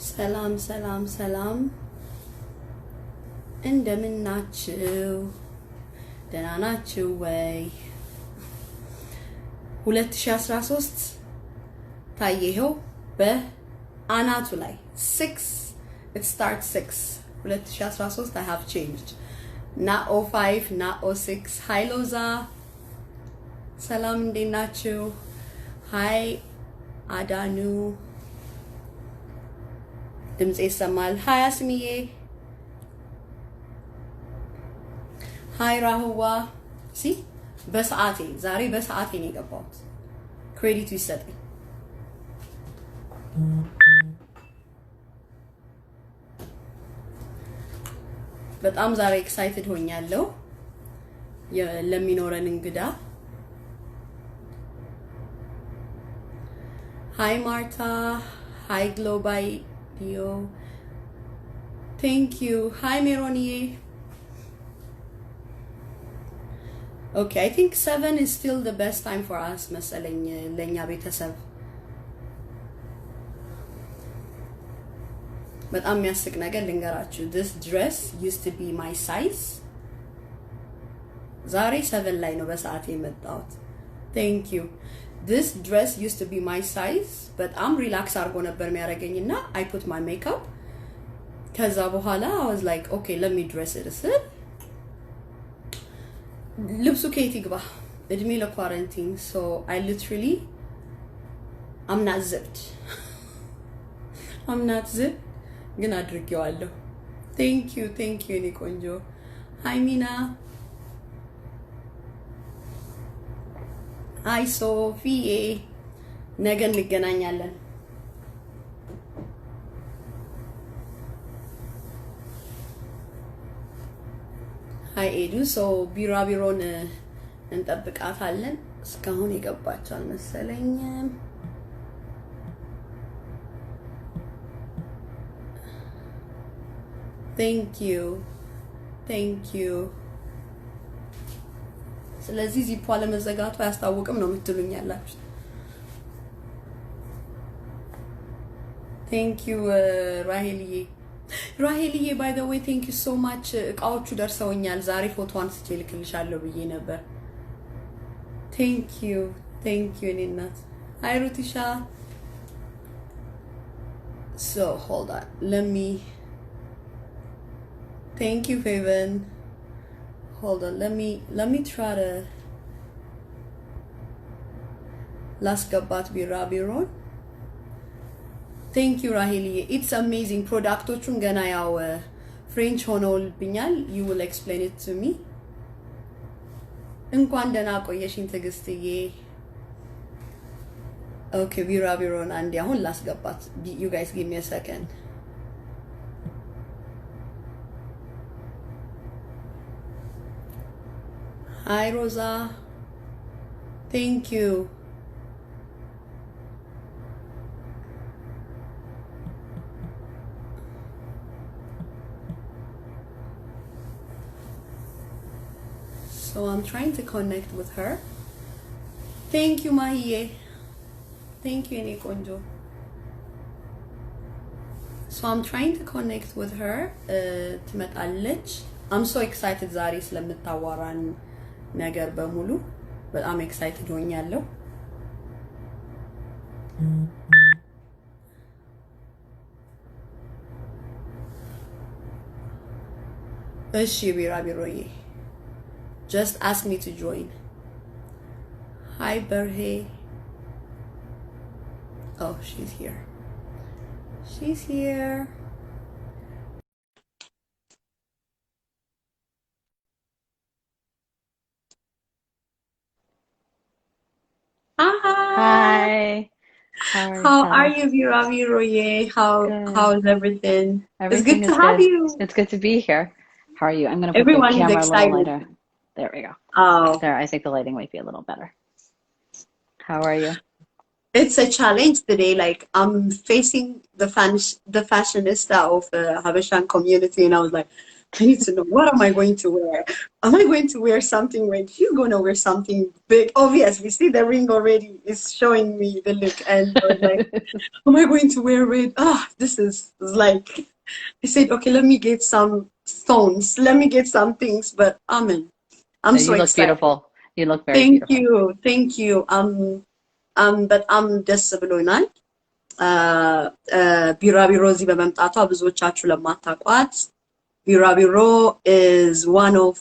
ሰላም ሰላም ሰላም እንደምን ናችሁ? ደህና ናችሁ ወይ? 2013 ታየው በአናቱ ላይ 6 it starts 6 2013 I have changed not 05 not 06 hi Loza ሰላም እንዴት ናችሁ? hi Adanu ድምጽ ይሰማል? hi አስሚዬ hi ራህዋ ሲ በሰዓቴ ዛሬ በሰዓቴ ነው የገባሁት ክሬዲቱ ይሰጠኝ በጣም ዛሬ ኤክሳይትድ ሆኛለሁ ለሚኖረን እንግዳ hi Marta hi Globio thank you hi Meronie okay I think 7 is still the best time for us መሰለኝ ለኛ ቤተሰብ በጣም የሚያስቅ ነገር ልንገራችሁ this dress used to be my size ዛሬ 7 ላይ ነው በሰዓት የመጣሁት thank you this dress used to be my size በጣም ሪላክስ አድርጎ ነበር የሚያደርገኝና I put my makeup ከዛ በኋላ I was like okay let me dress it ልብሱ ከየት ይግባ እድሜ ለኳረንቲን so I literally I'm not zipped ግን አድርጌዋለሁ thank you እኔ ቆንጆ hi Mina hi Sophie ነገ እንገናኛለን hi Edu so ቢራቢሮን እንጠብቃታለን እስካሁን የገባችው አልመሰለኝም thank you ስለዚህ ዚፖ ለመዘጋቱ ያስታውቅም ነው የምትሉኝ ያላችሁ thank you ራሄልዬ by the way thank you so much እቃዎቹ ደርሰውኛል ዛሬ ፎቶዋን ስልክልሻለሁ ብዬ ነበር thank you እኔ እናት hi Rutisha so hold on thank you Faven hold on let me try to ላስገባት ቢራቢሮን thank you Raheli it's amazing ፕሮዳክቶቹን ገና ያው ፍሬንች ሆነውልብኛል you will explain it to me እንኳን ደህና ቆየሽኝ ትግስትዬ okay ቢራቢሮን አንዴ አሁን ላስገባት you guys give me a second hi Rosa thank you so I'm trying to connect with her thank you Mahiye thank you ene konjo so I'm trying to connect with her ትመጣለች I'm so excited ዛሬ ስለምታዋራን ነገር በሙሉ በጣም ኤክሳይትድ ሆኛለሁ እሺ ቢራቢሮዬ just ask me to join hi Berhe oh she's here Hi. How are you, Birabiro? How's everything? It's good to have you. It's good to be here. How are you? I'm going to put Everyone the camera is a little excited. lighter. There we go. Oh. There, I think the lighting might be a little better. How are you? It's a challenge today. Like I'm facing the fashionista of the Habesha community, and I was like, I need to know, what am I going to wear? Am I going to wear something red? She's going to wear something big. Obviously, see the ring already is showing me the look. And I was like, am I going to wear red? Ah, this is like, I said, okay, let me get some stones. Let me get some things. But amen. I'm No, so you look excited. beautiful. You look very Thank beautiful. you. Thank you. But ደስ ብሎናል። ቢራቢሮ እዚህ በመምጣቷ ብዙዎቻችሁ ለማታውቋት Birabiro is one of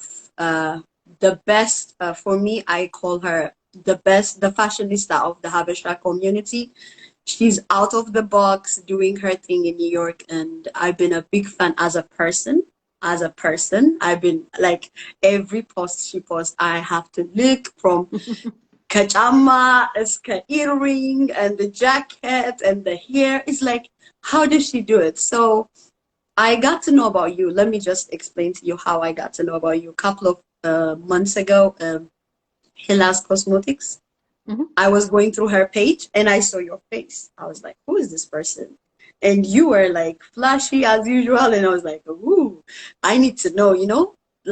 the best, for me, I call her the best, the fashionista of the Habesha community. She's out of the box doing her thing in New York, and I've been a big fan as a person. As a person, I've been like, every post she posts, I have to look from kachama, iska earring, and the jacket and the hair. It's like, how does she do it? So I got to know about you. Let me just explain to you how I got to know about you. A couple of months ago, Hilas Cosmetics. Hmm. I was going through her page and I saw your face. I was like, who is this person? And you were like flashy as usual. And I was like, ooh, I need to know, you know?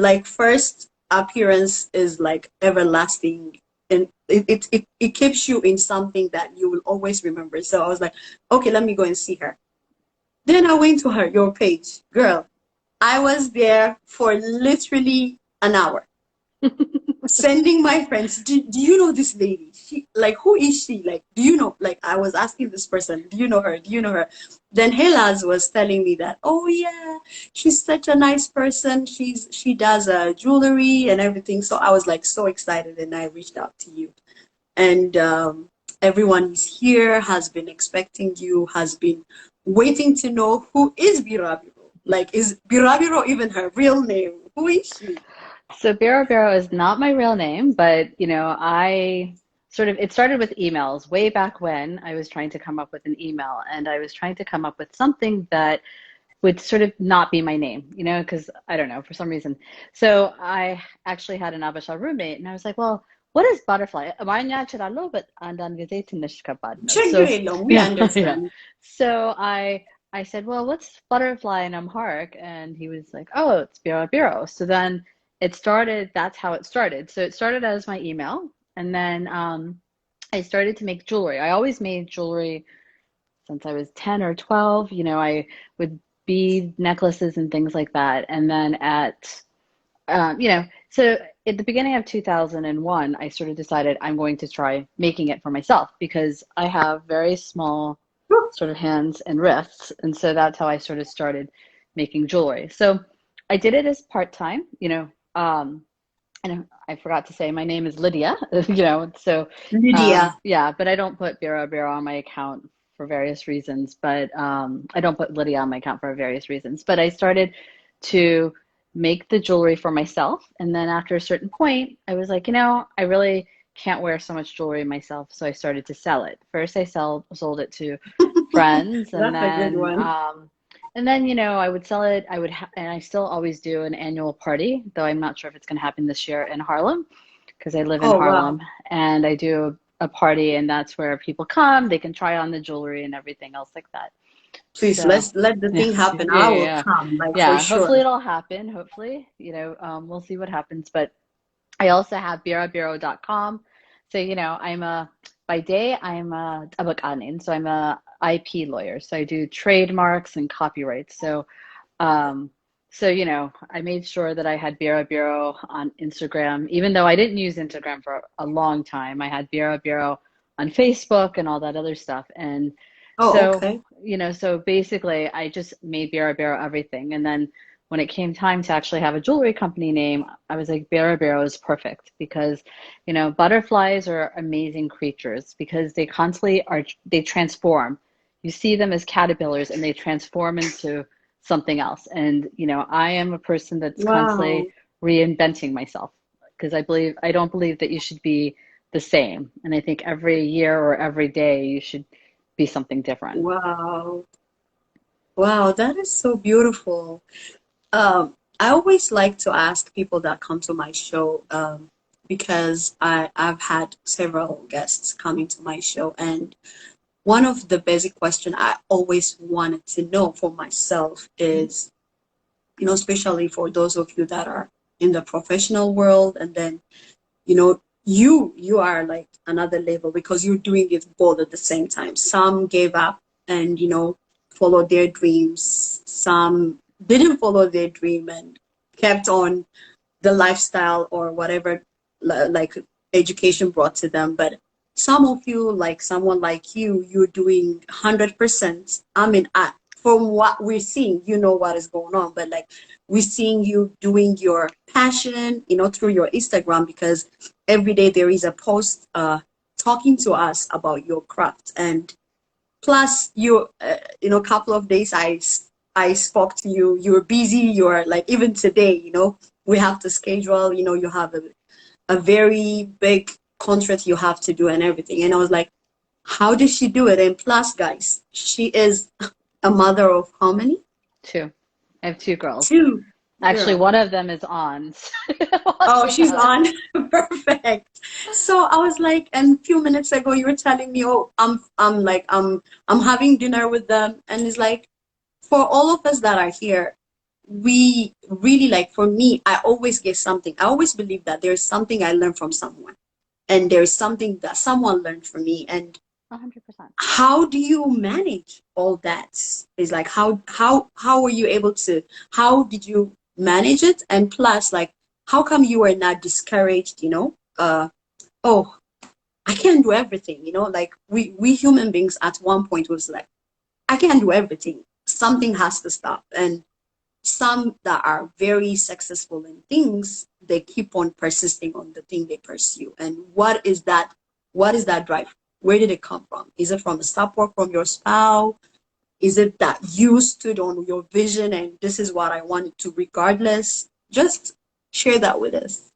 Like, first appearance is like everlasting. And it keeps you in something that you will always remember. So I was like, okay, let me go and see her. Then I went to your page. Girl, I was there for literally an hour, sending my friends, do you know this lady? She, like, who is she? Like, do you know? Like, I was asking this person, do you know her? Do you know her? Then Helaz was telling me that, oh yeah, she's such a nice person. She does jewelry and everything. So I was like so excited, and I reached out to you. And everyone is here, has been expecting you, has been waiting to know who is Birabiro. Like, is Birabiro even her real name? Who is she? So Birabiro is not my real name, but I it started with emails way back when I was trying to come up with an email, and I was trying to come up with something that would sort of not be my name, because I don't know, for some reason. So I actually had an Habesha roommate, and I was like, well, what is butterfly? አማርኛ እችላለሁ, but አንዳንድ ጊዜ ትንሽ ከባድ ነው. ችግር የለውም. We yeah, yeah. understand. So I said, well, what's butterfly in Amharic? And he was like, oh, it's Birabiro. So then that's how it started. So it started as my email, and then I started to make jewelry. I always made jewelry since I was 10 or 12. I would bead necklaces and things like that. And then so at the beginning of 2001, I sort of decided I'm going to try making it for myself, because I have very small sort of hands and wrists. And so that's how I sort of started making jewelry. So I did it as part-time, and I forgot to say my name is Lydia, so Lydia. yeah, but I don't put Birabiro on my account for various reasons, but I don't put Lydia on my account for various reasons. But I started to make the jewelry for myself, and then after a certain point, I was like, I really can't wear so much jewelry myself, so I started to sell it. First, I sold it to friends, and That's a good one. then I would sell it. And I still always do an annual party, though I'm not sure if it's going to happen this year in Harlem, because I live in Oh, Harlem, wow. and I do a party, and that's where people come. They can try on the jewelry and everything else like that. Please, So let the yeah, thing happen. yeah, I yeah, will yeah. come, like, Yeah, for sure. hopefully it'll happen. Hopefully, we'll see what happens. But I also have birabiro.com. So, by day, I'm a tabakanin. So I'm a IP lawyer. So I do trademarks and copyrights. Um, I made sure that I had Birabiro on Instagram, even though I didn't use Instagram for a long time. I had Birabiro on Facebook and all that other stuff. And Oh, okay. so basically I just made Birabiro everything. And then when it came time to actually have a jewelry company name, I was like, Birabiro is perfect, because, butterflies are amazing creatures, because they transform. You see them as caterpillars, and they transform into something else. And, I am a person that's Wow. constantly reinventing myself, because I don't believe that you should be the same. And I think every year or every day you should be something different. Wow. Wow, that is so beautiful. I always like to ask people that come to my show, because I've had several guests coming to my show, and one of the basic questions I always wanted to know for myself is, especially for those of you that are in the professional world, and then, you are like another level because you're doing it both at the same time. Some gave up and, followed their dreams. Some didn't follow their dream and kept on the lifestyle or whatever like education brought to them. But some of you, like someone like you're doing 100%. I mean, from what we're seeing, what is going on, but like we're seeing you doing your passion, through your Instagram, because every day there is a post talking to us about your craft. And plus you, couple of days I spoke to you, you're busy, you're like, even today, we have to schedule, you have a very big contract you have to do and everything. And I was like, how does she do it? And plus, guys, she is a mother of how many? Two. I have two girls. Two. Actually, Girl. one of them is on. Oh, she's on. Perfect. So I was like, and a few minutes ago you were telling me, oh, I'm having dinner with them, and it's like, for all of us that are here, we really, like, for me, I always get something. I always believe that there's something I learned from someone, and there's something that someone learned from me. And 100%. how do you manage all that? Is like, how were you able to, how did you manage it? And plus, like, how come you were not discouraged, oh, I can't do everything, like we human beings at one point was like, I can't do everything, something has to stop. And some that are very successful in things, they keep on persisting on the thing they pursue. And what is that drive? Where did it come from? Is it from a support from your spouse? Is it that you stood on your vision and this is what I wanted to regardless? Just share that with us.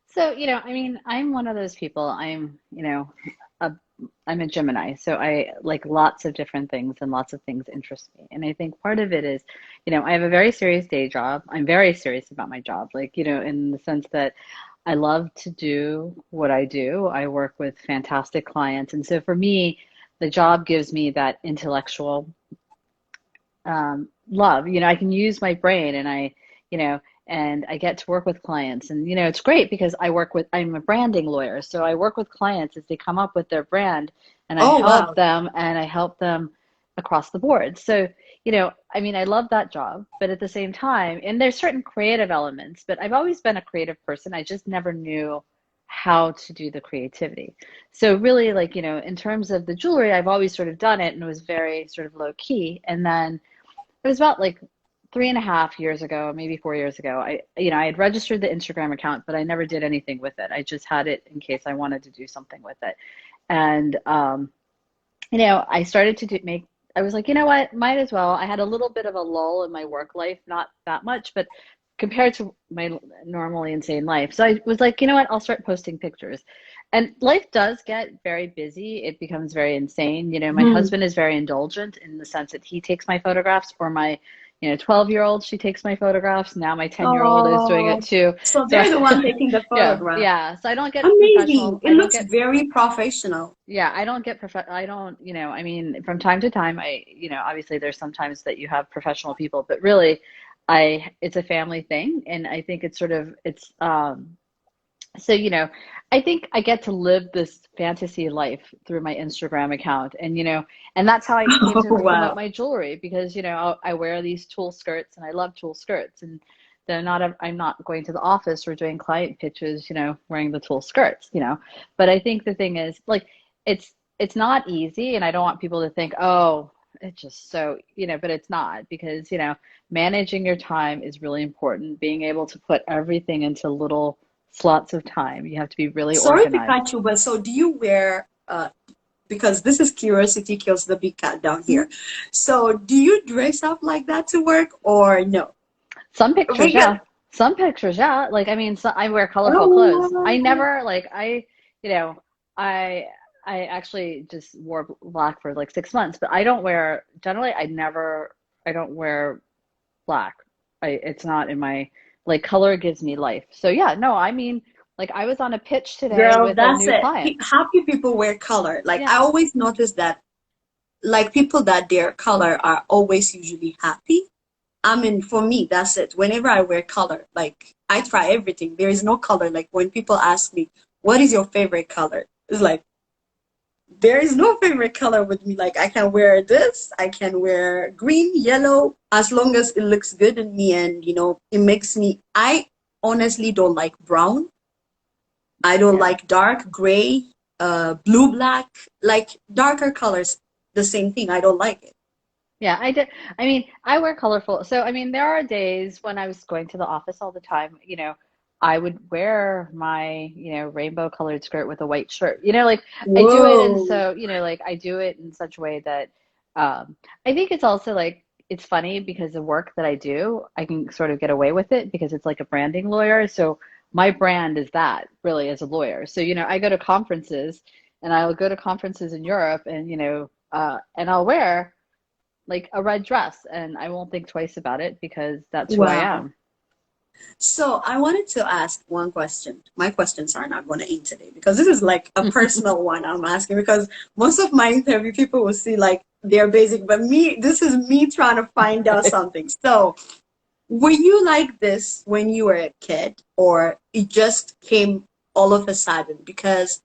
So, I mean, I'm one of those people. A, I'm a Gemini, so I like lots of different things and lots of things interest me. And I think part of it is, I have a very serious day job. I'm very serious about my job, like, in the sense that I love to do what I do. I work with fantastic clients. And so for me, the job gives me that intellectual love. I can use my brain and and I get to work with clients. And, it's great because I'm a branding lawyer. So I work with clients as they come up with their brand and Oh, wow. I help them across the board. So, I mean, I love that job, but at the same time, and there's certain creative elements, but I've always been a creative person. I just never knew how to do the creativity. So really, like, in terms of the jewelry, I've always sort of done it and it was very sort of low key. And then it was about like 3.5 years ago, maybe 4 years ago, I had registered the Instagram account, but I never did anything with it. I just had it in case I wanted to do something with it. And, I started to I was like, you know what, might as well. I had a little bit of a lull in my work life, not that much, but compared to my normally insane life. So I was like, you know what, I'll start posting pictures. And life does get very busy. It becomes very insane. My husband is very indulgent in the sense that he takes my photographs, or my 12-year-old, she takes my photographs. Now my 10-year-old is doing it Oh, too. so So they're the one taking the yeah, photograph. yeah. So I don't get Amazing. professional. It looks very professional. Yeah, I don't get I don't, I mean, from time to time, obviously there's sometimes that you have professional people, but really it's a family thing. And I think so, I think I get to live this fantasy life through my Instagram account. And, and that's how I came Oh, to promote wow. my jewelry because, I wear these tulle skirts and I love tulle skirts. And I'm not going to the office or doing client pitches, wearing the tulle skirts, But I think the thing is, like, it's not easy. And I don't want people to think, oh, it's just so, but it's not because, managing your time is really important. Being able to put everything into little slots of time. You have to be really Sorry to organized. cut you, but so do you wear, because this is curiosity kills the big cat down here. So do you dress up like that to work or no? Some pictures, Because, yeah. Some pictures, yeah. Like, I mean, so I wear colorful clothes. I oh, never, like, you know, I, I actually just wore black for like 6 months, but generally, I don't wear black. It's not in my, like, color gives me life. So yeah, no, I mean, like, I was on a pitch today girl, with a that's new it. client. Happy people wear color. Like I Yeah. always notice that, like people that their color are always usually happy. I mean, for me, that's it. Whenever I wear color, like I try everything. There is no color. Like when people ask me, what is your favorite color? It's like, there is no favorite color with me. Like I can wear this, I can wear green, yellow, as long as it looks good in me and, it makes me, I honestly don't like brown. I don't Yeah. like dark gray, blue, black, like darker colors. The same thing. I don't like it. Yeah, I did. I mean, I wear colorful. So, I mean, there are days when I was going to the office all the time, I would wear my, rainbow colored skirt with a white shirt. Like I do it. And Whoa. so, like I do it in such a way that I think it's also like, it's funny because the work that I do, I can sort of get away with it because it's like a branding lawyer. So my brand is that really as a lawyer. So, I go to conferences and I'll go to conferences in Europe and, and I'll wear like a red dress and I won't think twice about it because that's who I Wow. am. So I wanted to ask one question. My questions are not going to end today because this is like a personal one I'm asking because most of my interview people will see like they're basic, but me, this is me trying to find out something. So were you like this when you were a kid or it just came all of a sudden? Because,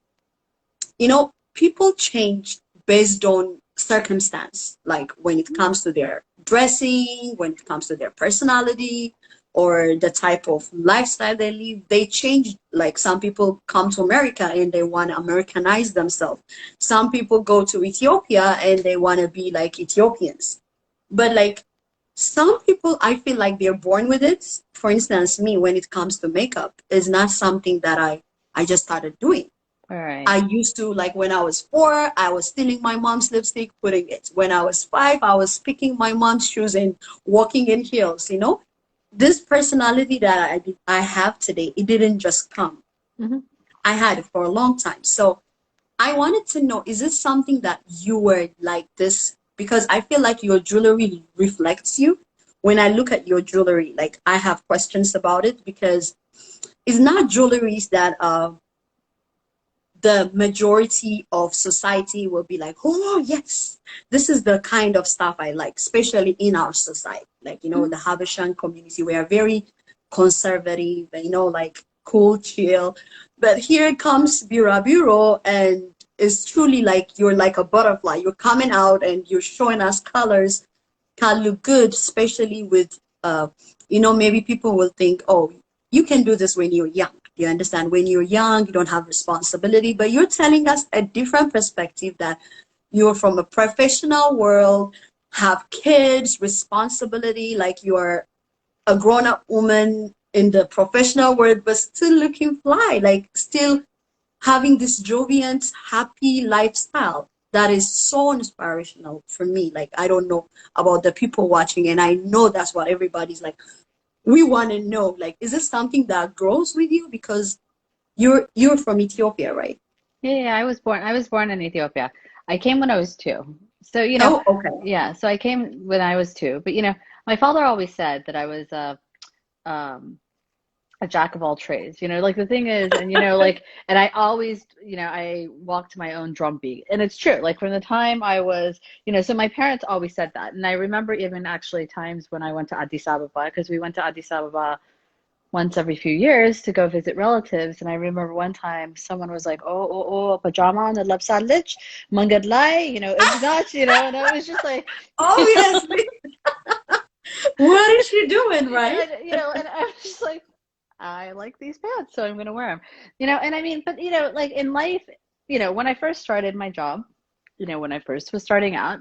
people change based on circumstance, like when it comes to their dressing, when it comes to their personality, or the type of lifestyle they live. They change. Like some people come to America and they want to Americanize themselves. Some people go to Ethiopia and they want to be like Ethiopians. But like some people, I feel like they're born with it. For instance, me, when it comes to makeup, is not something that I just started doing. All right. I used to, like when I was 4, I was stealing my mom's lipstick, putting it. When I was 5, I was picking my mom's shoes and walking in heels. This personality that I have today, it didn't just come. Hmm. I had it for a long time. So I wanted to know, is it something that you were like this? Because I feel like your jewelry reflects you. When I look at your jewelry, like I have questions about it because it's not jewelries that the majority of society will be like, oh, yes, this is the kind of stuff I like, especially in our society. Like, the Habeshan community, we are very conservative, like cool, chill. But here comes Birabiro, and it's truly like you're like a butterfly. You're coming out and you're showing us colors can look good, especially with, maybe people will think, oh, you can do this when you're young. You understand? When you're young, you don't have responsibility, but you're telling us a different perspective that you're from a professional world, have kids, responsibility, like you're a grown-up woman in the professional world, but still looking fly, like still having this joviant, happy lifestyle that is so inspirational for me. Like, I don't know about the people watching, and I know that's what everybody's like. We want to know, like, is this something that grows with you? Because you're from Ethiopia, right? Yeah, yeah, I was born in Ethiopia. I came when I was 2. So, Oh, okay. yeah, so I came when I was 2. But, my father always said that I was um a jack of all trades. Like the thing is, and like, and I always, I walked my own drum beat. And it's true. Like from the time I was, so my parents always said that. And I remember even actually times when I went to Addis Ababa, because we went to Addis Ababa once every few years to go visit relatives. And I remember one time someone was like, oh, pajama na labsalich, mangadlai, it's not, and I was just like, Obviously. What is she doing, right? and I was just like, I like these pants, so I'm going to wear them. And I mean, but like in life, when I first started my job, when I first was starting out,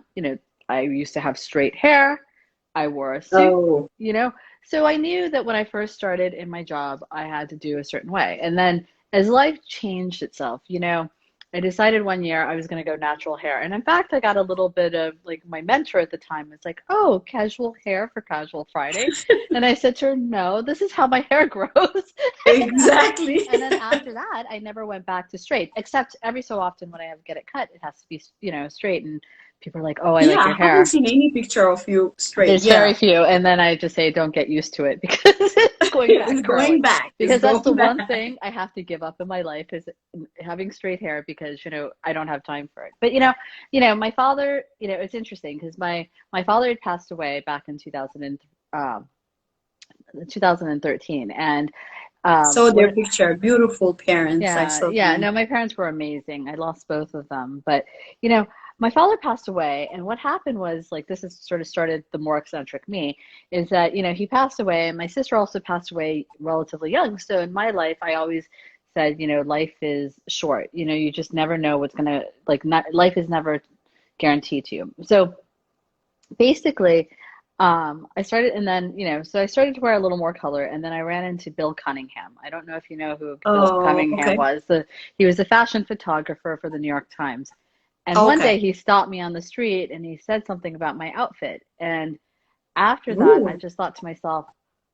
I used to have straight hair. I wore a suit, Oh, you know. So I knew that when I first started in my job, I had to do a certain way. And then as life changed itself, I decided one year I was going to go natural hair. And in fact, I got a little bit of like my mentor at the time was like, oh, casual hair for casual Friday. And I said to her, no, this is how my hair grows. exactly. And then after that, I never went back to straight, except every so often when I have get it cut, it has to be, straight. And people are like, oh, I Yeah, like I your haven't hair. seen any picture of you straight. There's very Yeah. few. And then I just say, don't get used to it because it's going back It's curly. going back. It's Because that's the going back. one thing I have to give up in my life is having straight hair because, I don't have time for it. But, my father, it's interesting because my father had passed away back in 2003. um, 2013. And So their what picture, beautiful parents. I yeah, saw yeah. them. No, my parents were amazing. I lost both of them. But, you know, my father passed away, and what happened was, like, this has sort of started the more eccentric me, is that, you know, he passed away, and my sister also passed away relatively young. So in my life, I always said, you know, life is short. You know, you just never know what's gonna, like, not, life is never guaranteed to you. So basically, I started, and then, you know, so I started to wear a little more color, and then I ran into Bill Cunningham. I don't know if you know who Bill Oh, Cunningham okay. was. He was a fashion photographer for the New York Times. And one day Okay. he stopped me on the street and he said something about my outfit. And after that, I Ooh. just thought to myself,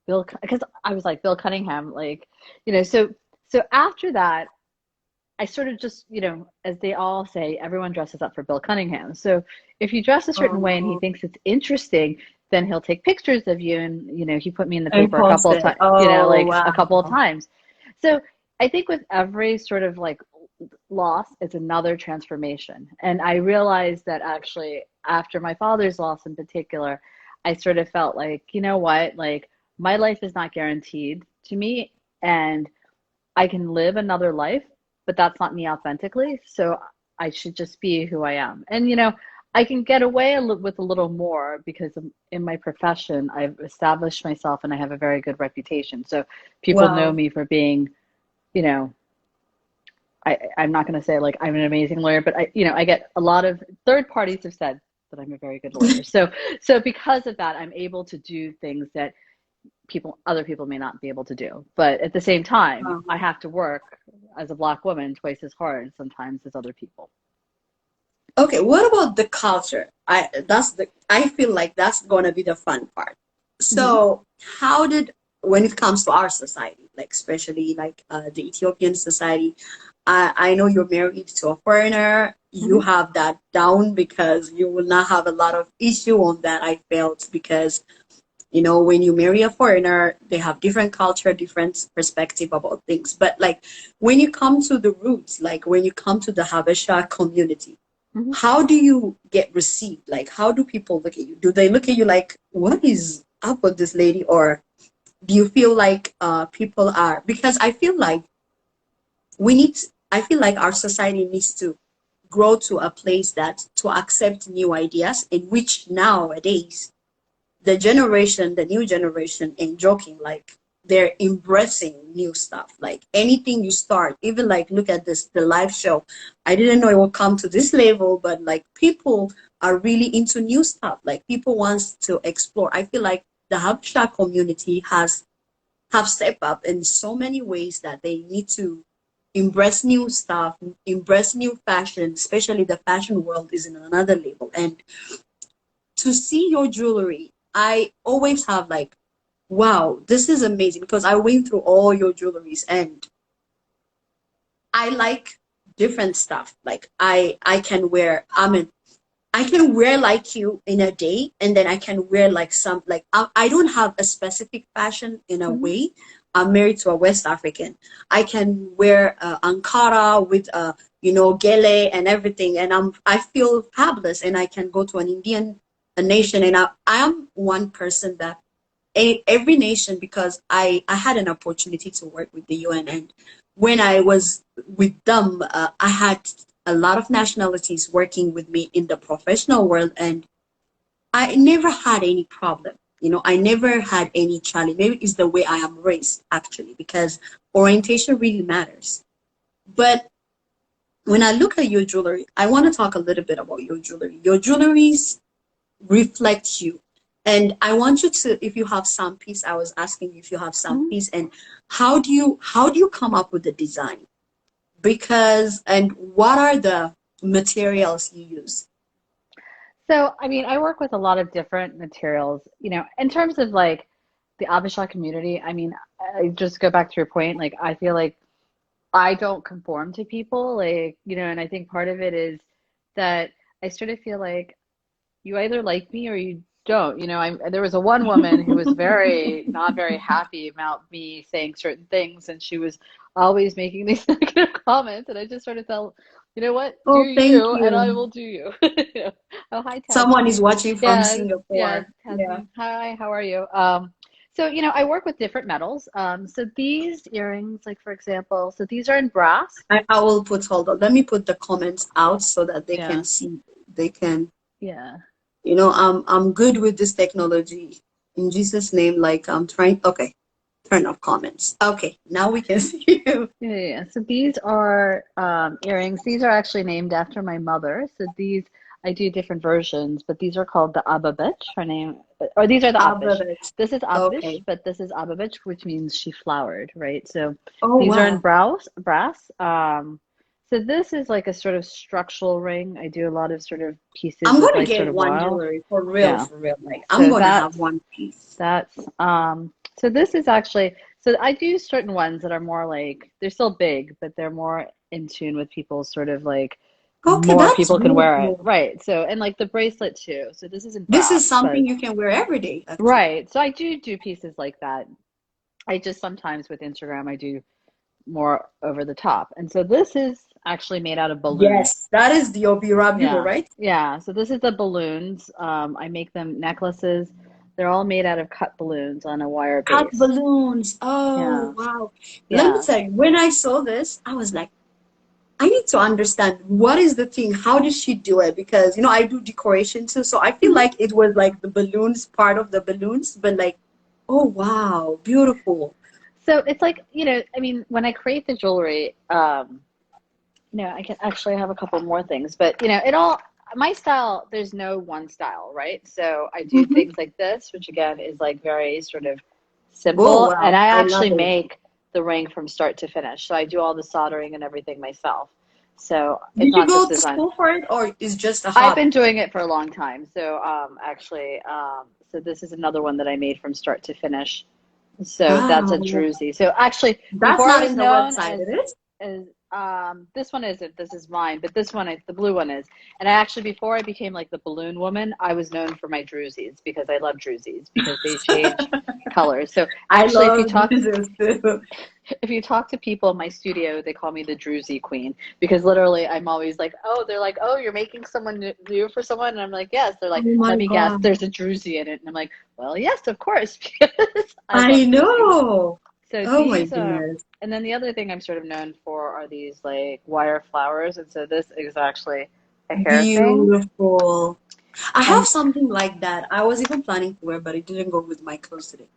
Bill, because I was like, Bill Cunningham, like, you know, so after that, I sort of just, you know, as they all say, everyone dresses up for Bill Cunningham. So if you dress a certain way and he Oh, thinks it's interesting, then he'll take pictures of you. And, you know, he put me in the and paper a couple of posted. times, you know, Oh, like a wow. couple of times. So I think with every sort of like loss, it's another transformation. And I realized that actually after my father's loss in particular, I sort of felt like, you know what, like my life is not guaranteed to me. And I can live another life, but that's not me authentically. So I should just be who I am. And, you know, I can get away with a little more because in my profession, I've established myself and I have a very good reputation. So people know Wow. me for being, you know, I'm not going to say like I'm an amazing lawyer, but you know, I get a lot of third parties have said that I'm a very good lawyer. So because of that, I'm able to do things that other people may not be able to do. But at the same time, Wow. I have to work as a Black woman twice as hard sometimes as other people. Okay, what about the culture? I feel like that's gonna be the fun part. Hmm. So how did when it comes to our society, like especially like the Ethiopian society, I know you're married to a foreigner. You Hmm. have that down because you will not have a lot of issue on that. I felt because when you marry a foreigner, they have different culture, different perspective about things. But like when you come to the roots, like when you come to the Habesha community, Hmm. how do you get received? Like, how do people look at you? Do they look at you like, what is up with this lady? Or do you feel like people are, because I feel like I feel like our society needs to grow to a place that to accept new ideas, in which nowadays the new generation ain't joking. Like they're embracing new stuff. Like anything you start, even like look at the live show. I didn't know it would come to this level, but like people are really into new stuff. Like people wants to explore. I feel like the Habsha community have stepped up in so many ways that they need to embrace new stuff, embrace new fashion, especially the fashion world is in another level. And to see your jewelry, I always have like, wow, this is amazing because I went through all your jewelries and I like different stuff. Like I can wear I can wear like you in a day, and then I can wear like some like I don't have a specific fashion in a Hmm. way. I'm married to a West African. I can wear Ankara with gele and everything, and I feel fabulous. And I can go to an Indian a nation, and I am one person that every nation, because I had an opportunity to work with the UN, and when I was with them, I had a lot of nationalities working with me in the professional world, and I never had any problem. I never had any challenge. Maybe it's the way I am raised, actually, because orientation really matters. But when I look at your jewelry, I want to talk a little bit about your jewelry. Your jewelries reflect you. And I want you to, if you have some piece, I was asking you if you have some Hmm. piece, and how do you come up with the design? Because and what are the materials you use? So, I mean, I work with a lot of different materials, you know, in terms of like the Abisha community. I mean, I just go back to your point, like, I feel like I don't conform to people, like, you know, and I think part of it is that I sort of feel like you either like me or you don't. You know, there was a one woman who was very not very happy about me saying certain things, and she was always making these negative comments, and I just sort of felt You know what? Do Oh, thank you, and I you. will do you. Oh, hi, Someone is Tasneem. watching from Yes, yes, Singapore. Yeah. Tasneem. Hi, how are you? So, I work with different metals. So these earrings, like for example, so these are in brass. I will put, hold on. Let me put the comments out so that they can Yeah, see. They can, yeah. I'm good with this technology. In Jesus' name, like I'm trying. Okay, turn off comments. Okay, now we can see you. Yeah, yeah, yeah. So these are earrings. These are actually named after my mother. So these, I do different versions, but these are called the Ababich, her name, or these are the Abish. Alphabet. This is Abish, Okay. but this is Ababich, which means she flowered, right? So Oh, these are in wow. brass. So this is like a sort of structural ring. I do a lot of sort of pieces I'm with gonna like sort get of one wild. jewelry for real, Yeah. for real. Like I'm So gonna have one piece. that's so this is actually so I do certain ones that are more like they're still big, but they're more in tune with people's sort of like Okay, more that's people can wear it. beautiful. Right. So and like the bracelet too. So this isn't This is brass, but something you can wear every day, actually. right. So I do pieces like that. I just sometimes with Instagram I do more over the top. And so this is actually made out of balloons. Yes, that is the Birabiro, Yeah. right? Yeah. So this is the balloons. I make them necklaces. They're all made out of cut balloons on a wire Cut base. balloons. Oh, Yeah. wow. Let me Yeah. tell you, when I saw this, I was like, I need to understand what is the thing. How did she do it? Because I do decoration too, so I feel Mhm. like it was like the balloons, part of the balloons, but like, oh wow, beautiful. So it's like, I mean, when I create the jewelry, I can actually have a couple more things, but my style, there's no one style, right? So I do Hmm. things like this, which again is like very sort of Oh simple, and wow, I I love actually it. make the ring from start to finish. So I do all the soldering and everything myself. So it's Did you not just go to design. school for it, or is just a I've been hobby? doing it for a long time. So actually, so this is another one that I made from start to finish. So that's a Wow, druzy. So actually, that's before I not was in the known website, it is? as this one isn't. This is mine, but this one is the blue one is. And I actually, before I became like the balloon woman, I was known for my druzies because I love druzies because they change colors. So I actually, love this too. if you talk to people in my studio, they call me the druzy queen because literally I'm always like, oh, they're like, oh, you're making someone new for someone, and I'm like, yes. They're Oh like, my let me guess, God, there's a druzy in it, and I'm like, well, yes, of course, because I love I druzies. know. So Oh my these, goodness. and then the other thing I'm sort of known for are these like wire flowers, and so this is actually a hair thing, Beautiful. I have and something like that. I was even planning to wear, but it didn't go with my clothes today.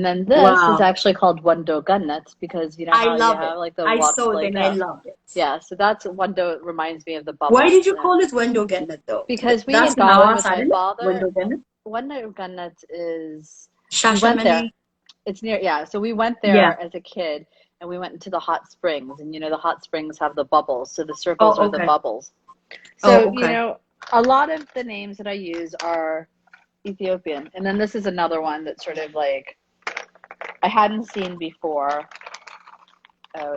then this is Wow. actually called Wando Gunnets because you know I how you love it. have like the I what saw it like and I loved it. yeah, so that's Wando reminds me of the Why bubbles. did you call it window Gannett though? Because we That's had in gone our with side, my isn't it? father. Window Gannett? Wando Gunnets is we went there. Shashamane. It's near, yeah. So we went Yeah. there as a kid and we went into the hot springs and the hot springs have the bubbles. So the circles Oh, are the okay. bubbles. So, Oh, okay. a lot of the names that I use are Ethiopian. And then this is another one that's sort of like I hadn't seen before. Oh,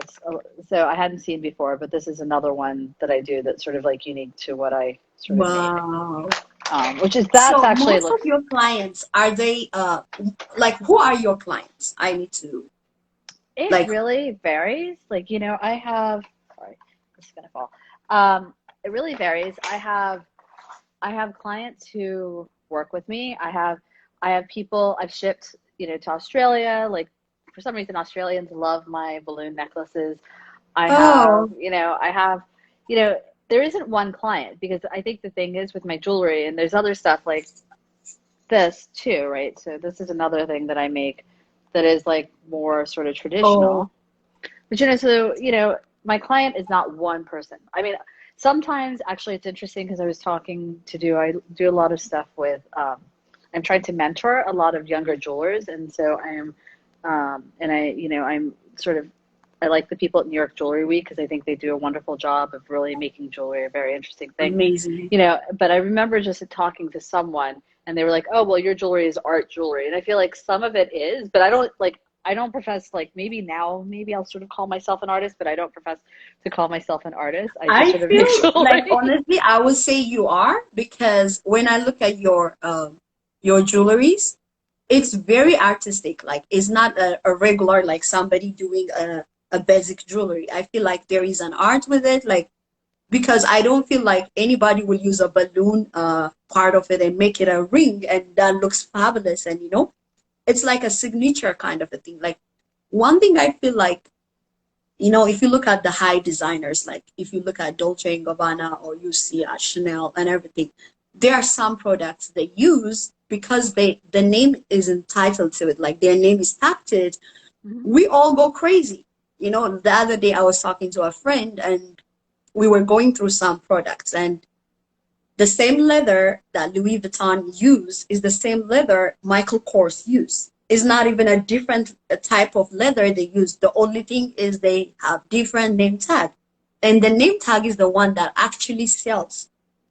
so I hadn't seen before, but this is another one that I do that's sort of like unique to what I sort of make. Wow. Which is that's So actually most of looks your clients, are they like who are your clients? I need to it like really varies. Like, I have sorry, this is gonna fall. It really varies. I have clients who work with me. I have people I've shipped, to Australia. Like for some reason Australians love my balloon necklaces. I have, oh I have, you know, there isn't one client because I think the thing is with my jewelry and there's other stuff like this too, right? So this is another thing that I make that is like more sort of oh traditional. But my client is not one person. I mean, sometimes actually it's interesting because I do a lot of stuff with I'm trying to mentor a lot of younger jewelers, and so I'm sort of I like the people at New York Jewelry Week because I think they do a wonderful job of really making jewelry a very interesting thing. amazing. But I remember just talking to someone and they were like, "Oh, well, your jewelry is art jewelry," and I feel like some of it is, but I don't profess like maybe I'll sort of call myself an artist, but I don't profess to call myself an artist. I just I sort of make feel like jewelry. honestly, I would say you are because when I look at your jewelries, it's very artistic. Like it's not a regular like somebody doing a basic jewelry. I feel like there is an art with it. Like because I don't feel like anybody will use a balloon part of it and make it a ring, and that looks fabulous. And you know, it's like a signature kind of a thing. Like one thing I feel like, you know, if you look at the high designers, like if you look at Dolce and Gabbana or you see at Chanel and everything, there are some products they use because the name is entitled to it, like their name is tagged to it. We all go crazy. You know, the other day I was talking to a friend and we were going through some products, and the same leather that Louis Vuitton use is the same leather Michael Kors use. It's not even a different type of leather they use. The only thing is they have different name tag. And the name tag is the one that actually sells.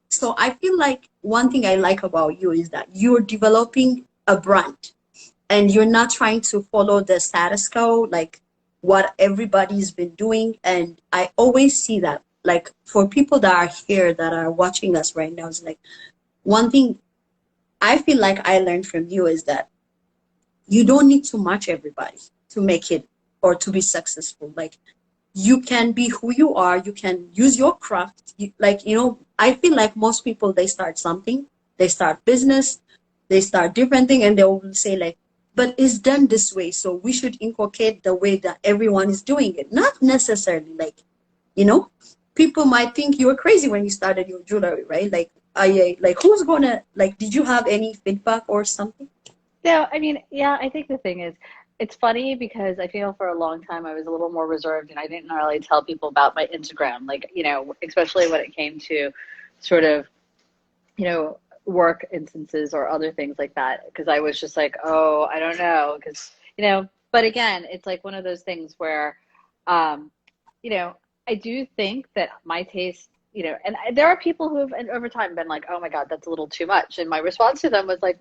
So I feel like one thing I like about you is that you're developing a brand and you're not trying to follow the status quo, like what everybody's been doing. And I always see that, like for people that are here that are watching us right now, it's like one thing I feel like I learned from you is that you don't need to match everybody to make it or to be successful. Like you can be who you are, you can use your craft. Like, you know, I feel like most people, they start something, they start business, they start different thing, and they will say like, but it's done this way, so we should inculcate the way that everyone is doing it. Not necessarily, like, you know, people might think you were crazy when you started your jewelry, right? Like, like who's gonna, like, did you have any feedback or something? No, I mean, yeah, I think the thing is, it's funny because I feel for a long time I was a little more reserved and I didn't really tell people about my Instagram, like, you know, especially when it came to sort of, you know, work instances or other things like that, because I was just like, oh, I don't know, because, you know, but again, it's like one of those things where, you know, I do think that my taste, you know, and there are people who have over time been like, oh my God, that's a little too much. And my response to them was like,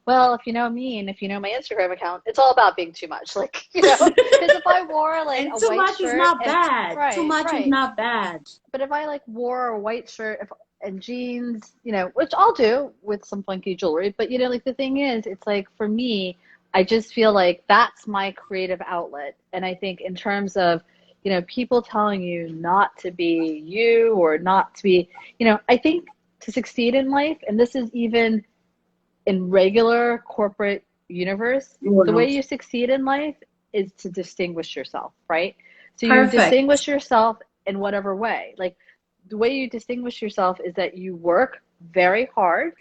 well, if you know me and if you know my Instagram account, it's all about being too much. Like, you know, because if I wore like And a too white much is shirt not and bad. Too right, much is right. not bad. But if I like wore a white shirt and jeans, you know, which I'll do with some funky jewelry, but you know, like the thing is, it's like for me, I just feel like that's my creative outlet. And I think in terms of, you know, people telling you not to be you or not to be, you know, I think to succeed in life, and this is even in regular corporate universe, the Wow. way you succeed in life is to distinguish yourself, right? So you Perfect. distinguish yourself in whatever way. Like the way you distinguish yourself is that you work very hard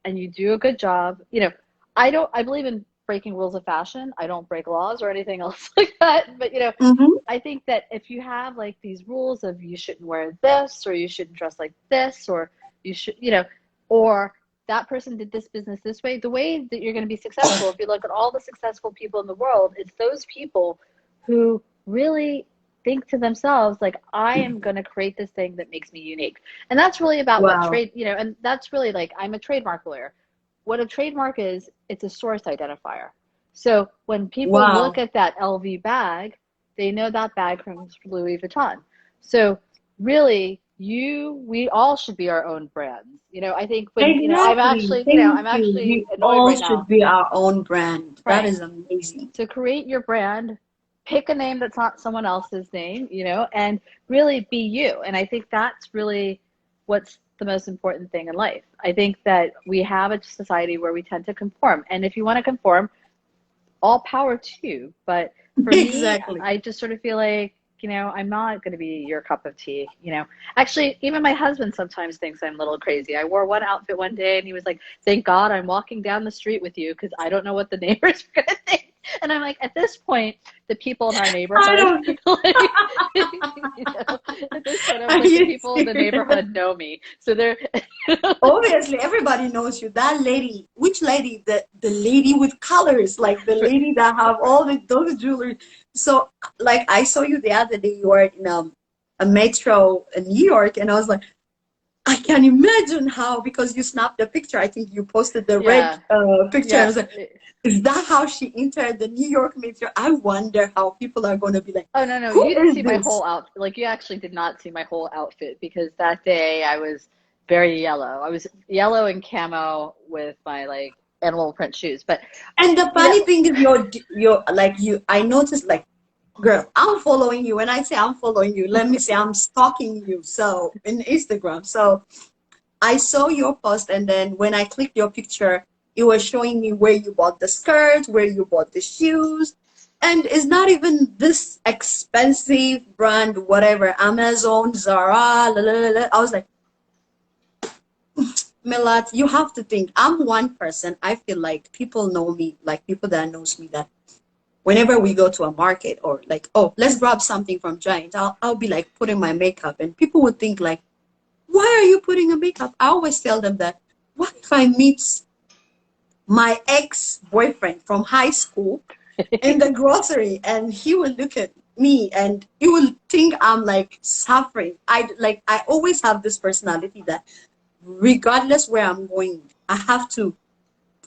and you do a good job. You know, I believe in breaking rules of fashion. I don't break laws or anything else like that. But, you know, Mm-hmm. I think that if you have like these rules of you shouldn't wear this or you shouldn't dress like this or you should, you know, or that person did this business this way, the way that you're going to be successful, if you look at all the successful people in the world, it's those people who really think to themselves, like, I am going to create this thing that makes me unique. And that's really about what Wow. trade, you know, and that's really like, I'm a trademark lawyer. What a trademark is, it's a source identifier. So when people look Wow. at that LV bag, they know that bag comes from Louis Vuitton. So really, we all should be our own brands. You know, I think when, you know, Exactly. I'm Thank you. actually We annoyed all right should now. be our own brand. That Right. is amazing. So create your brand, pick a name that's not someone else's name, you know, and really be you. And I think that's really what's the most important thing in life. I think that we have a society where we tend to conform. And if you want to conform, all power to you. But for me, Exactly. I just sort of feel like, you know, I'm not going to be your cup of tea, you know. Actually, even my husband sometimes thinks I'm a little crazy. I wore one outfit one day and he was like, thank God I'm walking down the street with you because I don't know what the neighbors are going to think. And I'm like, at this point, the people in our I neighborhood, don't. like, you know, at this point, I was Are like, the you people in the serious? neighborhood know me. So they're, Obviously, everybody knows you. That lady, which lady? The lady with colors, like the lady that have all those jewelry. So, like, I saw you the other day. You were in a metro in New York, and I was like, I can imagine how, because you snapped the picture. I think you posted the red yeah, picture. And I yeah. was like, is that how she entered the New York metro? I wonder how people are going to be like, Oh, no, no, who you didn't is see my this? whole outfit. Like, you actually did not see my whole outfit because that day I was very yellow. I was yellow and camo with my like animal print shoes. But And the you know, funny thing is, your like you. I noticed like Girl, I'm following you. When I say I'm following you, let me say I'm stalking you. So in Instagram. So I saw your post, and then when I clicked your picture, it was showing me where you bought the skirt, where you bought the shoes. And it's not even this expensive brand, whatever, Amazon, Zara, la, la, la, la. I was like, Milat, you have to think. I'm one person. I feel like people know me, like people that knows me, that whenever we go to a market or like, oh, let's grab something from Giant, I'll be like putting my makeup, and people would think like, why are you putting a makeup? I always tell them that, what if I meet my ex-boyfriend from high school in the grocery, and he will look at me and he will think I'm like suffering. I always have this personality that regardless where I'm going, I have to,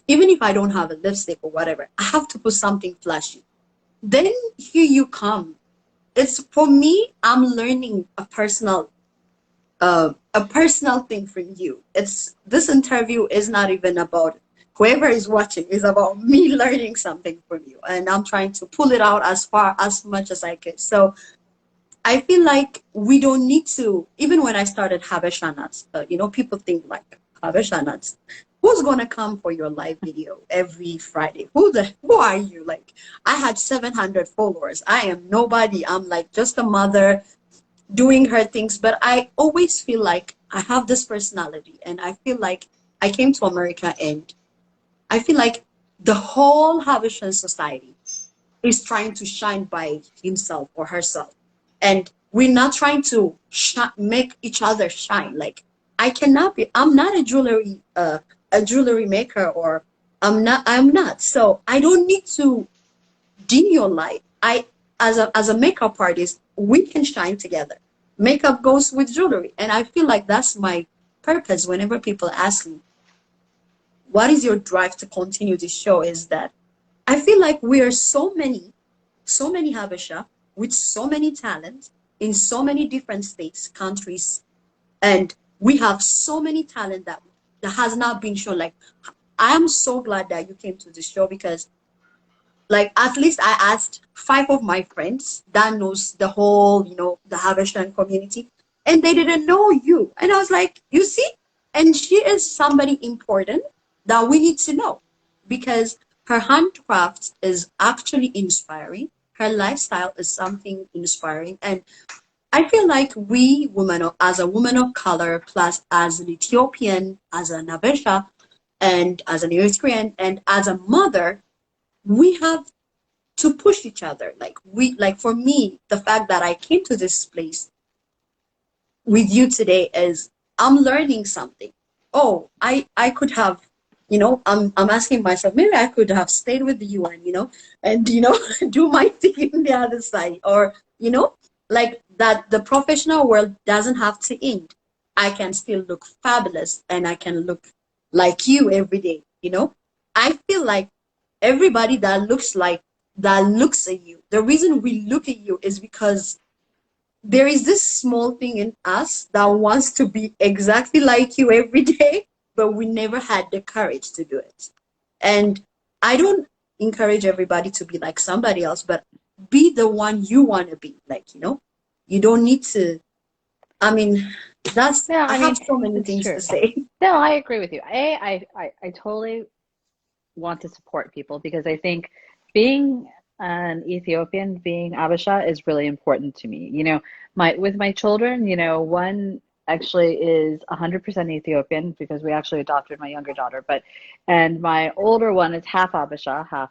even if I don't have a lipstick or whatever, I have to put something flashy. Then here you come. It's for me, I'm learning a personal thing from you. It's this interview is not even about whoever is watching, is about me learning something from you, and I'm trying to pull it out as much as I can. So I feel like we don't need to, even when I started Habesha Nuts, people think like, Habesha Nuts, who's gonna come for your live video every Friday? Who are you? Like, I had 700 followers. I am nobody. I'm like just a mother doing her things, but I always feel like I have this personality, and I feel like I came to America, and I feel like the whole Habeshan society is trying to shine by himself or herself, and we're not trying to make each other shine. Like, I'm not a jewelry maker, or I'm not, so I don't need to dim your light. As a makeup artist, we can shine together. Makeup goes with jewelry, and I feel like that's my purpose. Whenever people ask me, what is your drive to continue this show, is that I feel like we are so many Habesha with so many talent in so many different states, countries, and we have so many talent that has not been shown. Like, I am so glad that you came to the show, because like at least I asked 5 of my friends that knows the whole, the Habeshan community, and they didn't know you. And I was like, you see, and she is somebody important that we need to know, because her handcraft is actually inspiring. Her lifestyle is something inspiring, and I feel like we women, as a woman of color, plus as an Ethiopian, as an Habesha, and as an Eritrean, and as a mother, we have to push each other. Like for me, the fact that I came to this place with you today is I'm learning something. Oh, I could have, I'm asking myself, maybe I could have stayed with you, and do my thing in the other side, or like that the professional world doesn't have to end. I can still look fabulous, and I can look like you every day. I feel like everybody that looks at you, the reason we look at you is because there is this small thing in us that wants to be exactly like you every day, but we never had the courage to do it. And I don't encourage everybody to be like somebody else, but be the one you want to be. Like, you don't need to, I mean, Yeah, I I have mean, so many it's things true. to say. No, I agree with you. I totally want to support people because I think being an Ethiopian, being Abisha is really important to me. My children, one actually is 100% Ethiopian because we actually adopted my younger daughter, and my older one is half Abisha, half,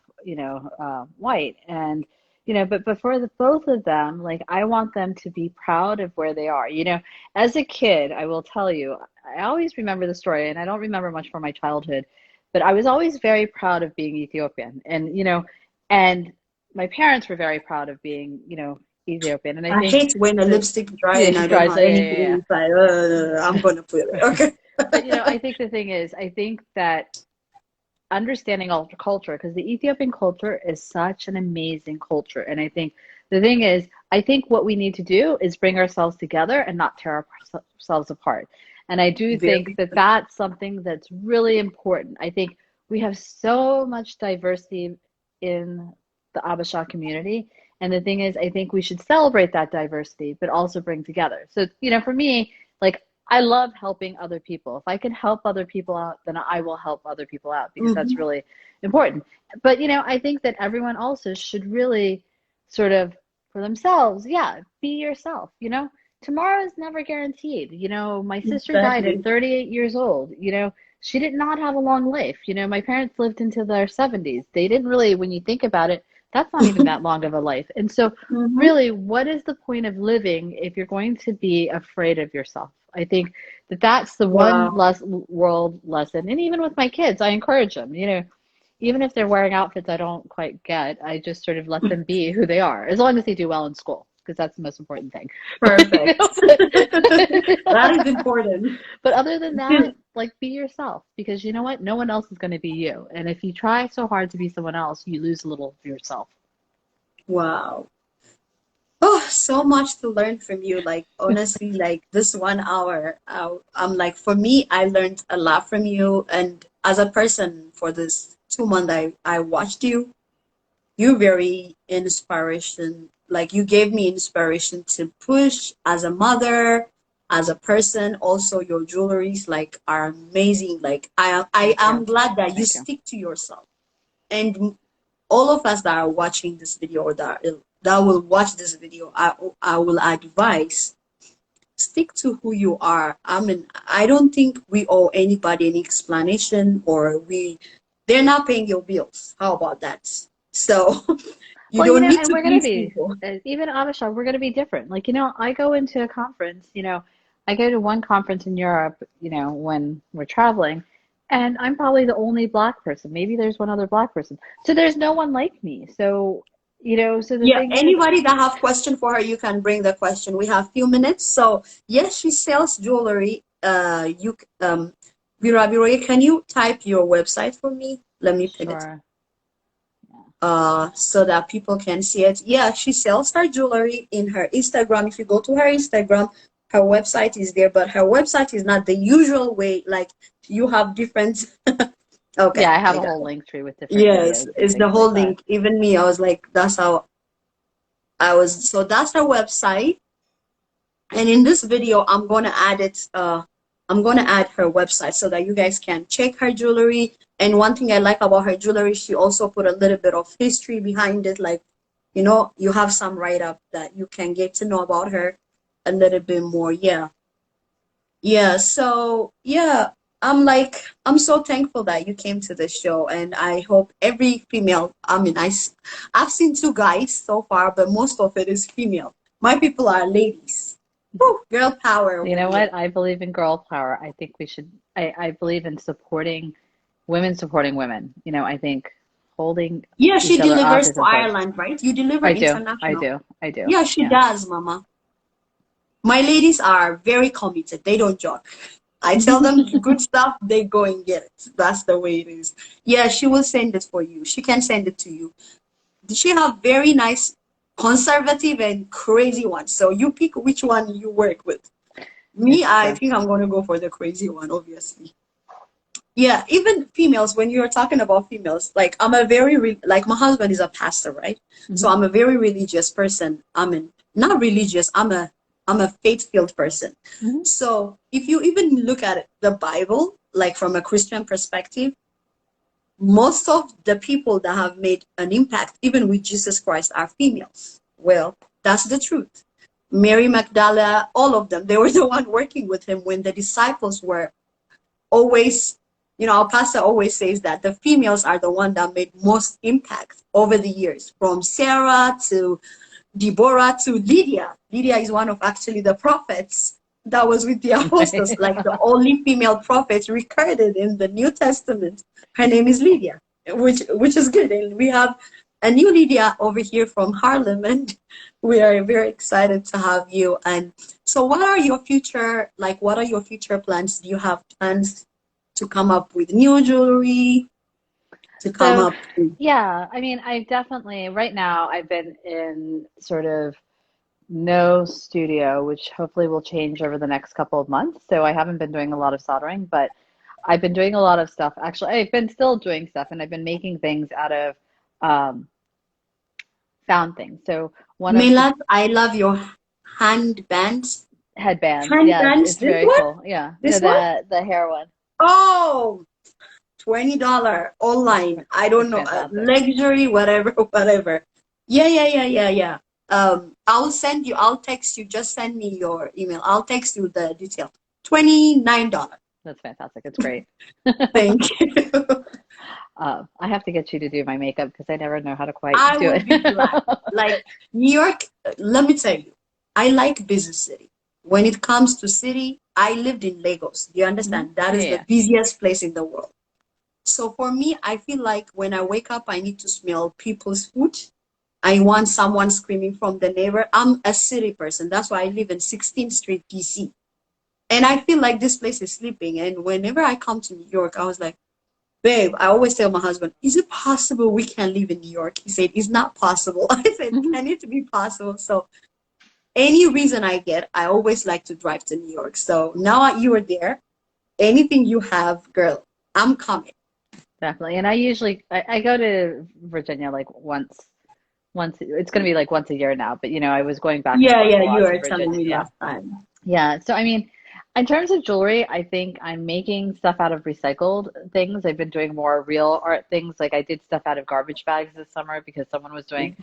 white. And, but for the both of them, like I want them to be proud of where they are. As a kid, I will tell you, I always remember the story, and I don't remember much from my childhood, but I was always very proud of being Ethiopian. And my parents were very proud of being, Ethiopian. And I I think hate when a the, lipstick dry yeah, and I don't dries, have yeah, yeah, anything yeah. inside. I'm gonna put it. Okay. But, I think the thing is, I think that understanding all culture, because the Ethiopian culture is such an amazing culture. And I think the thing is, I think what we need to do is bring ourselves together and not tear ourselves apart. And I do think Very. that that's something that's really important. I think we have so much diversity in the Abasha community, And the thing is, I think we should celebrate that diversity, but also bring together. So, you know, for me, like, I love helping other people. If I can help other people out, then I will help other people out because that's Mm-hmm. really important. But, you know, I think that everyone also should really sort of for themselves, yeah, be yourself, you know? Tomorrow is never guaranteed. You know, my sister died at Exactly. 38 years old. You know, she did not have a long life. You know, my parents lived into their 70s. They didn't really, when you think about it, that's not even that long of a life. And so, Mm-hmm. really, what is the point of living if you're going to be afraid of yourself? I think that that's the one Wow. less world lesson. And even with my kids, I encourage them, you know, even if they're wearing outfits I don't quite get, I just sort of let them be who they are, as long as they do well in school, because that's the most important thing. You Perfect. know, That is important. but other than that, like be yourself, because you know what? No one else is going to be you. And if you try so hard to be someone else, you lose a little of yourself. Wow. Oh, so much to learn from you. Like, honestly, like this 1 hour, I'm like, for me, I learned a lot from you. And as a person, for this 2 month, I watched you. You're very inspiration. Like, you gave me inspiration to push as a mother, as a person. Also, your jewelries like are amazing. Like, I Thank am you. glad that you Thank you. stick to yourself. And all of us that are watching this video or that will watch this video, I will advise stick to who you are. I mean, I don't think we owe anybody any explanation, or they're not paying your bills. How about that? So you Well, you don't know, need and to we're going to please be, people. even Abhishek, we're going to be different. Like, you know, I go into a conference, you know, I go to one conference in Europe, you know, when we're traveling, and I'm probably the only black person. Maybe there's one other black person. So there's no one like me. So, you know, so the Yeah, thing is, anybody that have question for her, you can bring the question. We have few minutes. So yes, she sells jewelry. Birabiro, can you type your website for me? Let me pin it. sure. Yeah. So that people can see it. Yeah, she sells her jewelry in her Instagram. If you go to her Instagram, her website is there, but her website is not the usual way. Like, you have different. Yeah, Okay, I have I a got whole it. link tree with different Yes, videos and it's the things whole like that. link. Even me, I was like, that's how I was. So that's her website. And in this video, I'm gonna add it. I'm gonna add her website so that you guys can check her jewelry. And one thing I like about her jewelry, she also put a little bit of history behind it. Like, you have some write up that you can get to know about her a little bit more. Yeah, yeah. So yeah, I'm so thankful that you came to the show, and I hope every female. I mean, I've seen two guys so far, but most of it is female. My people are ladies. Woo, girl power You over know here. what? I believe in girl power. I think we should, I believe in supporting women. You know, I think holding Yeah, each she other up delivers is to important. Ireland, right? You deliver I do. I international. do. I do. Yeah, she Yeah. does, Mama. My ladies are very committed. They don't joke. I tell them good stuff, they go and get it. That's the way it is. Yeah, she will send it for you. She can send it to you. She have very nice conservative and crazy ones. So you pick which one you work with. Me, It's I true. think I'm gonna go for the crazy one, obviously. Yeah, even females, when you're talking about females, like I'm a like my husband is a pastor, right? So Hmm. I'm a very religious person. Not religious, I'm a faith-filled person. Hmm. So if you even look at the Bible, like from a Christian perspective, most of the people that have made an impact, even with Jesus Christ, are females. Well, that's the truth. Mary Magdalene, all of them, they were the one working with him when the disciples were always, our pastor always says that the females are the one that made most impact over the years, from Sarah to Deborah to Lydia. Lydia is one of actually the prophets that was with the apostles, like the only female prophet recorded in the New Testament. Her name is Lydia, which is good. And we have a new Lydia over here from Harlem, and we are very excited to have you. And so what are your future plans? Do you have plans to come up with new jewelry, to come So, up with, yeah, I mean, I definitely, right now, I've been in sort of no studio, which hopefully will change over the next couple of months. So I haven't been doing a lot of soldering, but I've been doing a lot of stuff. Actually, I've been still doing stuff, and I've been making things out of um, found things. So one of the Milad, I love your handbands. headbands, yeah, Handbands, it's this very one? cool. Yeah, no, This one? the hair one. Oh, $20 online. I don't It's know, fantastic. luxury, whatever, whatever. Yeah, yeah, yeah, yeah, yeah. I'll send you. I'll text you. Just send me your email. I'll text you the detail. $29. That's fantastic. It's great. Thank you. I have to get you to do my makeup because I never know how to quite I do will it. be glad. Like New York, let me tell you, I like busy city. When it comes to city, I lived in Lagos. Do you Mhm. understand? That Yeah, is the yeah. busiest place in the world. So for me, I feel like when I wake up, I need to smell people's food. I want someone screaming from the neighbor. I'm a city person. That's why I live in 16th Street, DC. And I feel like this place is sleeping. And whenever I come to New York, I was like, babe, I always tell my husband, is it possible we can live in New York? He said, it's not possible. I said, Mhm. can it be possible? So any reason I get, I always like to drive to New York. So now you are there. Anything you have, girl, I'm coming. Definitely. And I go to Virginia like once it's going to be like once a year now, but I was going back and Yeah, forth yeah, a you lot to were telling Virginia. me Yeah. last time. Yeah. So I mean, in terms of jewelry, I think I'm making stuff out of recycled things. I've been doing more real art things. Like I did stuff out of garbage bags this summer because someone was doing,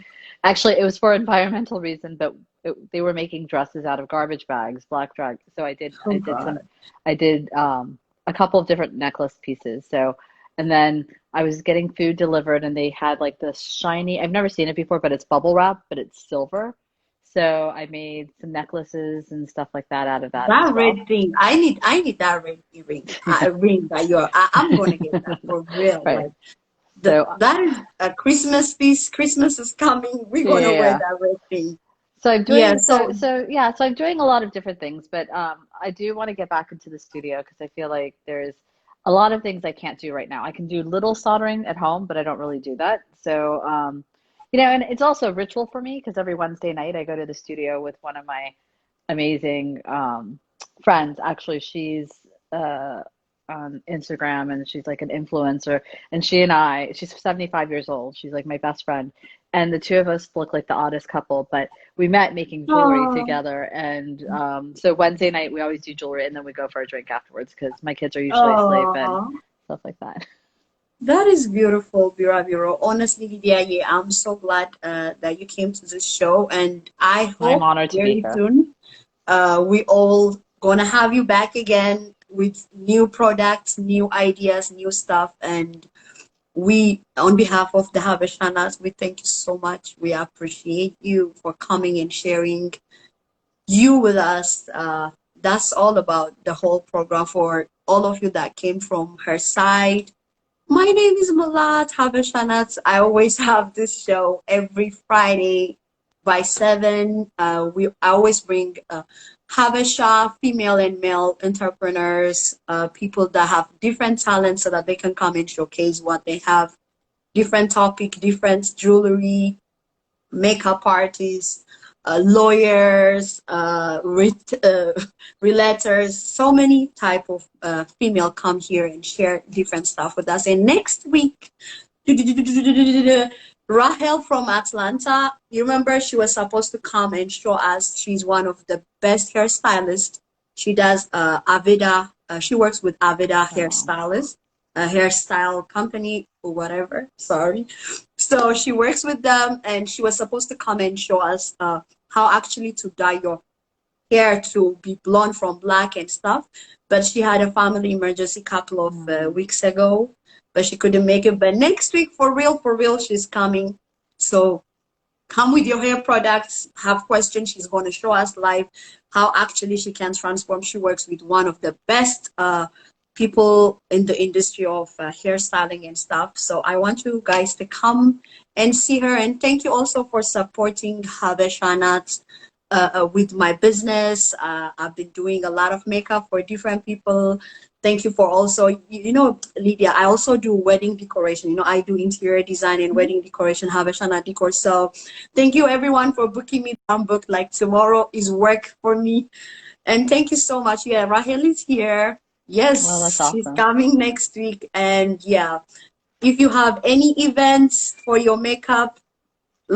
actually it was for environmental reason, but they were making dresses out of garbage bags, black drag. So Oh some God. I did a couple of different necklace pieces. So and then I was getting food delivered and they had like this shiny, I've never seen it before, but it's bubble wrap, but it's silver. So I made some necklaces and stuff like that out of that as That well. red thing, I need that red earring, ring that I'm gonna get that for real. Right. Like So that is a Christmas piece. Christmas is coming. We're gonna wear yeah. that red thing. So I'm Yeah. doing so I'm doing a lot of different things, but I do want to get back into the studio because I feel like there's a lot of things I can't do right now. I can do little soldering at home, but I don't really do that. So and it's also a ritual for me because every Wednesday night I go to the studio with one of my amazing friends. Actually, she's uh, on Instagram and she's like an influencer. And she's 75 years old. She's like my best friend. And the two of us look like the oddest couple, but we met making jewelry Oh, together. And so Wednesday night, we always do jewelry and then we go for a drink afterwards because my kids are usually asleep and oh, stuff like that. that is beautiful, Birabiro. Honestly, Lydia, yeah, I'm so glad that you came to this show, and I I'm hope honored to be very here. soon we all gonna have you back again with new products, new ideas, new stuff, and we, on behalf of the Habeshanas, we thank you so much. We appreciate you for coming and sharing you with us. That's all about the whole program for all of you that came from her side. My name is Malat Habeshanat. I always have this show every Friday by 7. I always bring Habesha, female and male entrepreneurs, people that have different talents so that they can come and showcase what they have, different topic, different jewelry, makeup artists, lawyers, realtors, so many type of female come here and share different stuff with us. And next week, Rahel from Atlanta, you remember she was supposed to come and show us. She's one of the best hairstylists. She does Aveda. She works with Aveda Oh, hairstylist, a hairstyle company or whatever. Sorry. So she works with them, and she was supposed to come and show us how actually to dye your hair to be blonde from black and stuff. But she had a family emergency couple of mm, weeks ago, but she couldn't make it. But next week, for real, she's coming. So come with your hair products, have questions. She's going to show us live how actually she can transform. She works with one of the best people in the industry of hairstyling and stuff. So I want you guys to come and see her. And thank you also for supporting Habeshanat with my business. I've been doing a lot of makeup for different people. Thank you for also, Lydia, I also do wedding decoration. I do interior design and mhm. wedding decoration, Habeshana decor. So thank you everyone for booking me. I'm booked like tomorrow is work for me. And thank you so much. Yeah, Rahel is here. Well, that's Yes, she's awesome. coming next week. And yeah, if you have any events for your makeup,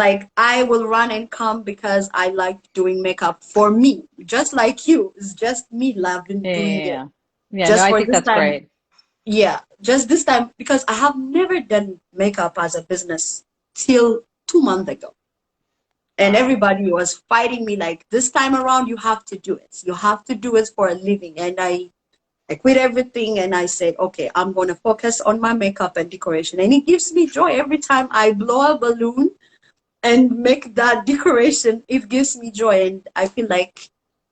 Like I will run and come because I like doing makeup for me, just like you. It's just me loving doing it. Yeah, no, Just I for think this that's time, great. yeah, just this time because I have never done makeup as a business till 2 months ago. And Wow. everybody was fighting me like, this time around, you have to do it. You have to do it for a living. And I quit everything and I said, okay, I'm going to focus on my makeup and decoration. And it gives me joy every time I blow a balloon and make that decoration. It gives me joy. And I feel like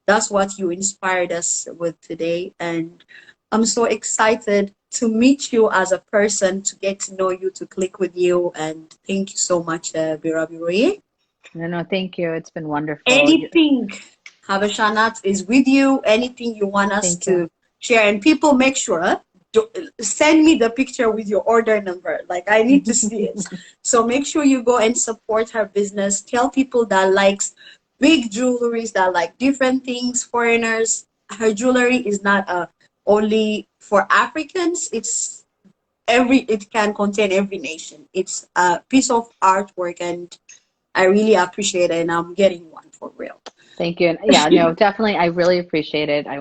that's what you inspired us with today. And I'm so excited to meet you as a person, to get to know you, to click with you. And thank you so much, Birabiro. No, thank you. It's been wonderful. Anything, Habesha Nuts is with you. Anything you want us Thank you. to share. And people, make sure, send me the picture with your order number. Like, I need to see it. So make sure you go and support her business. Tell people that likes big jewelries, that like different things, foreigners. Her jewelry is not only for Africans. It can contain every nation. It's a piece of artwork, and I really appreciate it, and I'm getting one for real. Thank you. And yeah, no, definitely. I really appreciate it. I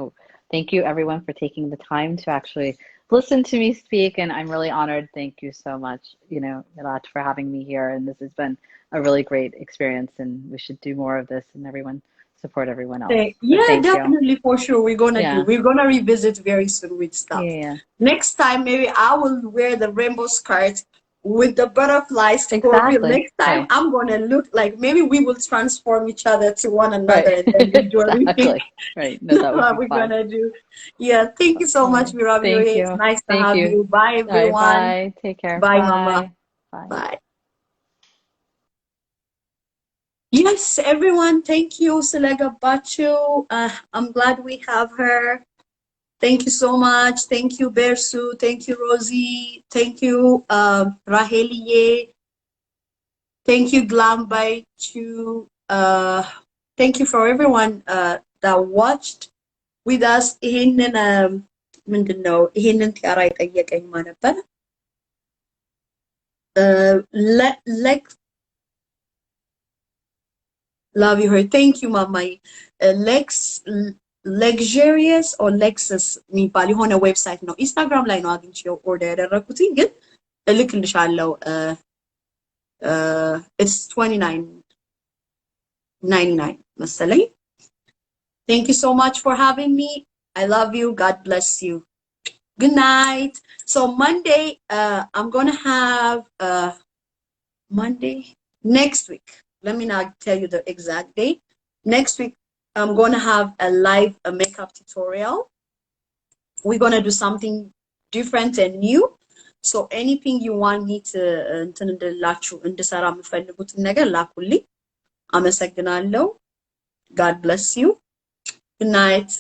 thank you everyone for taking the time to actually listen to me speak. And I'm really honored. Thank you so much, Ilat, for having me here. And this has been a really great experience, and we should do more of this and everyone support everyone else. But Yeah, thank you. definitely, for sure. Yeah. We're gonna revisit very soon with stuff. Yeah. Next time, maybe I will wear the rainbow skirt with the butterflies for real. Exactly. Next time, Right. I'm gonna look like, maybe we will transform each other to one another, Right. and then we do everything. Exactly. Right. No, That's that would what be we're fun. gonna do. Yeah, thank you so All much, right. Birabiro. Thank It's you. nice to Thank have you. you. Bye, All right. everyone. Bye. Take care. Bye, Mama. Bye. Bye. Bye. Yes, everyone. Thank you, Selega Bachu. I'm glad we have her. Thank you so much. Thank you, Bersu. Thank you, Rosie. Thank you, Rahelie. Thank you, Glambai. Thank you for everyone that watched with us. ይሄንን ምንድን ነው ይሄንን ቲያራ የጠየቀኝ ማን ነበር? Love you her. Thank you, Mamai. Luxurious or Lexus የሚባል የሆነ ዌብሳይት ነው። ኢንስታግራም ላይ ነው አግኝቼው ኦርደር ያደረኩትኝ፣ ግን እልክልሻለሁ። It's $29.99 መሰለኝ። Thank you so much for having me. I love you. God bless you. Good night. So Monday, I'm gonna have Monday next week. Let me not tell you the exact date. Next week, I'm gonna have a live makeup tutorial. We're gonna do something different and new. So anything you want me to እንድሰራ የምፈልጉትን ነገር ላኩልኝ። አመሰግናለሁ. God bless you. Good night.